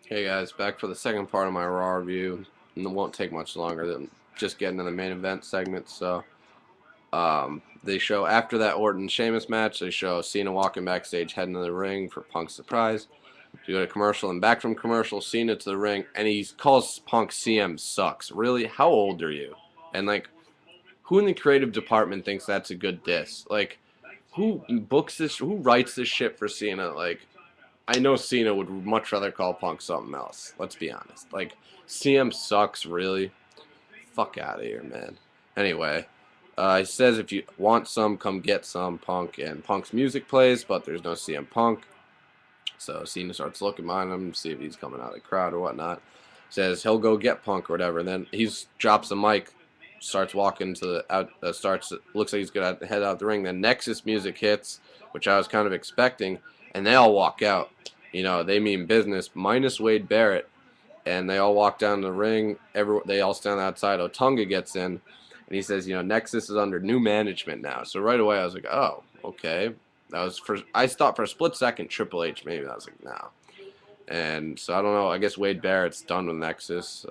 Hey guys, back for the second part of my Raw review, and it won't take much longer than just getting to the main event segment. So, they show after that Orton Sheamus match, they show Cena walking backstage, heading to the ring for Punk's surprise. You go to commercial, and back from commercial, Cena to the ring, and he calls Punk CM sucks. Really? How old are you? And like, who in the creative department thinks that's a good diss? Like, who books this? Who writes this shit for Cena? Like, I know Cena would much rather call Punk something else. Let's be honest. Like, CM sucks, really. Fuck out of here, man. Anyway, he says if you want some, come get some, Punk. And Punk's music plays, but there's no CM Punk. So Cena starts looking behind him, see if he's coming out of the crowd or whatnot. Says he'll go get Punk or whatever. And then he drops the mic, starts walking to the out. Looks like he's gonna head out the ring. Then Nexus music hits, which I was kind of expecting, and they all walk out. You know, they mean business, minus Wade Barrett, and they all walk down the ring. They all stand outside. Otunga gets in, and he says, you know, Nexus is under new management now. So right away I was like, oh, okay. I thought for a split second Triple H maybe. I was like, no. And so I don't know. I guess Wade Barrett's done with Nexus.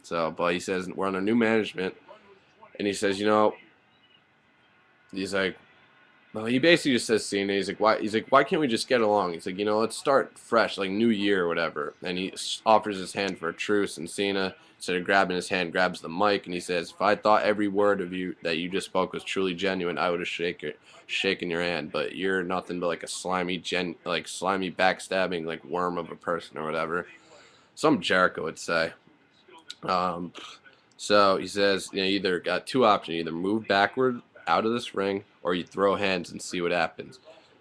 But he says we're under new management, and he says, you know, he's like, well, he basically just says Cena. He's like, why? He's like, why can't we just get along? He's like, you know, let's start fresh, like New Year or whatever. And he offers his hand for a truce, and Cena, instead of grabbing his hand, grabs the mic, and he says, if I thought every word of you that you just spoke was truly genuine, I would have shaken your hand. But you're nothing but like a slimy, slimy backstabbing, like worm of a person or whatever. Some Jericho would say. Um, so he says, you know, you either got two options: you either move backward out of this ring, or you throw hands and see what happens.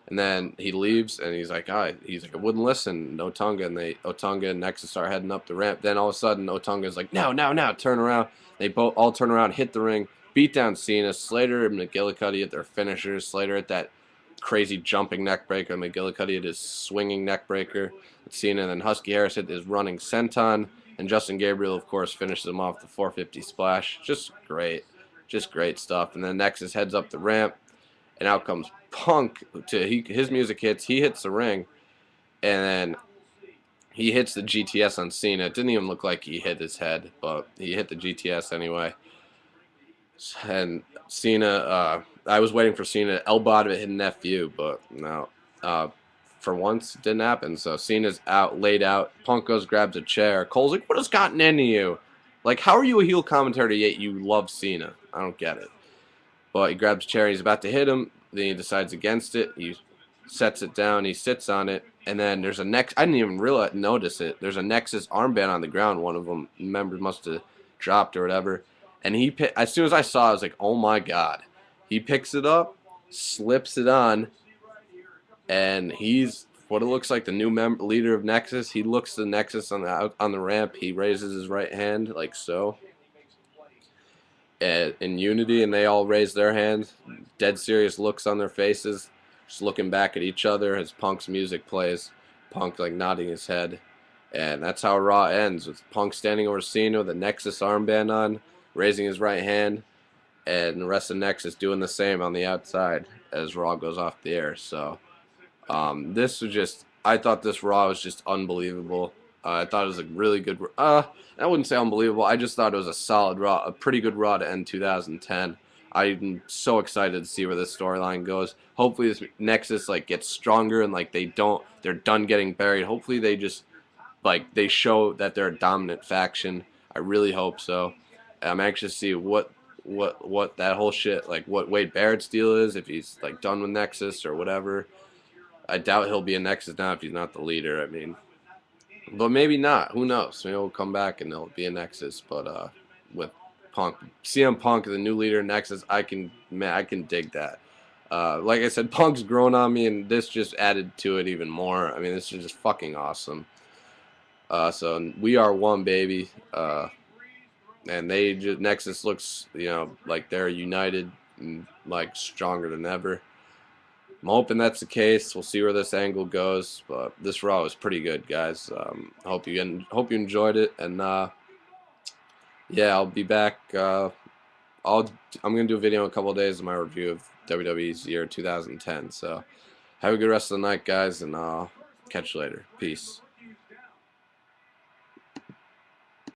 And then he leaves, and he's like, I wouldn't listen. Otunga and Otunga and Nexus start heading up the ramp. Then all of a sudden, Otunga's like, now, turn around. They both all turn around, hit the ring, beat down Cena. Slater and McGillicuddy at their finishers. Slater at that crazy jumping neckbreaker. McGillicuddy at his swinging neckbreaker. Cena, and then Husky Harris hit his running senton. And Justin Gabriel, of course, finishes him off the 450 splash. Just great. Just great stuff. And then Nexus heads up the ramp, and out comes Punk. His music hits. He hits the ring, and then he hits the GTS on Cena. It didn't even look like he hit his head, but he hit the GTS anyway. And Cena, I was waiting for Cena to elbow out of it, hit an FU, but no. For once, it didn't happen. So Cena's out, laid out. Punk goes, grabs a chair. Cole's like, what has gotten into you? Like, how are you a heel commentator yet you love Cena? I don't get it. But he grabs a chair, he's about to hit him. Then he decides against it. He sets it down. He sits on it. And then there's a I didn't even notice it. There's a Nexus armband on the ground. One of them members must have dropped or whatever. And as soon as I saw it, I was like, oh my God. He picks it up, slips it on, and he's what it looks like the new leader of Nexus. He looks to Nexus on the ramp. He raises his right hand like so, in unity, and they all raise their hands. Dead serious looks on their faces, just looking back at each other as Punk's music plays. Punk like nodding his head, and that's how Raw ends with Punk standing over Cena with the Nexus armband on, raising his right hand, and the rest of Nexus doing the same on the outside as Raw goes off the air. So. This was just, I thought this Raw was just unbelievable. I thought it was a really good, I wouldn't say unbelievable. I just thought it was a solid Raw, a pretty good Raw to end 2010. I'm so excited to see where this storyline goes. Hopefully this Nexus, like, gets stronger and, like, they're done getting buried. Hopefully they just, like, they show that they're a dominant faction. I really hope so. I'm anxious to see what that whole shit, like, what Wade Barrett's deal is, if he's, like, done with Nexus or whatever. I doubt he'll be a Nexus now if he's not the leader. I mean, but maybe not. Who knows? Maybe he'll come back and he'll be a Nexus. But with Punk, CM Punk, the new leader of Nexus, I can dig that. Like I said, Punk's grown on me, and this just added to it even more. I mean, this is just fucking awesome. So we are one, baby. And Nexus looks, you know, like they're united and like stronger than ever. I'm hoping that's the case. We'll see where this angle goes, but this Raw was pretty good, guys. Hope you enjoyed it, and yeah, I'll be back. I'm gonna do a video in a couple of days of my review of WWE's year 2010. So have a good rest of the night, guys, and I'll catch you later. Peace.